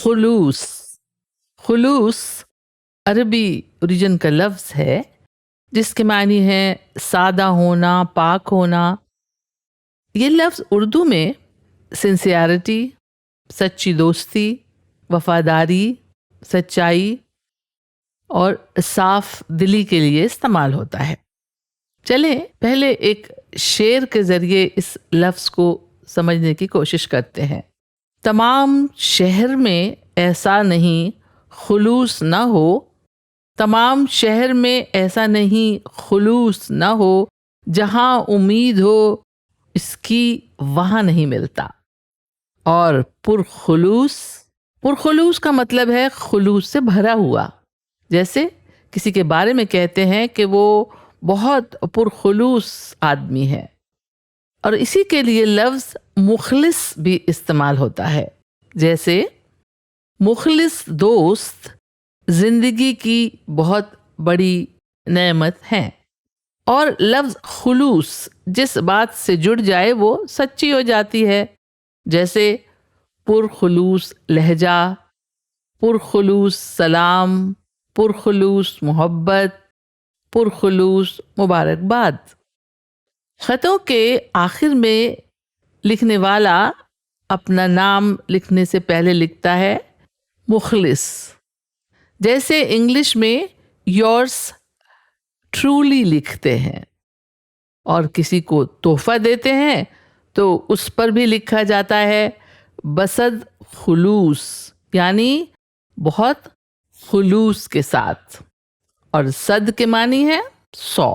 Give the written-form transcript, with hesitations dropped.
خلوص. خلوص عربی اوریجن کا لفظ ہے جس کے معنی ہے سادہ ہونا، پاک ہونا. یہ لفظ اردو میں سنسیئرٹی، سچی دوستی، وفاداری، سچائی اور صاف دلی کے لیے استعمال ہوتا ہے. چلیں پہلے ایک شعر کے ذریعے اس لفظ کو سمجھنے کی کوشش کرتے ہیں. تمام شہر میں ایسا نہیں خلوص نہ ہو، تمام شہر میں ایسا نہیں خلوص نہ ہو، جہاں امید ہو اس کی وہاں نہیں ملتا. اور پرخلوص، پرخلوص کا مطلب ہے خلوص سے بھرا ہوا. جیسے کسی کے بارے میں کہتے ہیں کہ وہ بہت پرخلوص آدمی ہے. اور اسی کے لیے لفظ مخلص بھی استعمال ہوتا ہے. جیسے مخلص دوست زندگی کی بہت بڑی نعمت ہے. اور لفظ خلوص جس بات سے جڑ جائے وہ سچی ہو جاتی ہے. جیسے پرخلوص لہجہ، پرخلوص سلام، پرخلوص محبت، پرخلوص مبارکباد. خطوں کے آخر میں لکھنے والا اپنا نام لکھنے سے پہلے لکھتا ہے مخلص. جیسے انگلش میں یورس ٹرولی لکھتے ہیں. اور کسی کو تحفہ دیتے ہیں تو اس پر بھی لکھا جاتا ہے بصد خلوص، یعنی بہت خلوص کے ساتھ. اور صد کے معنی ہے 100.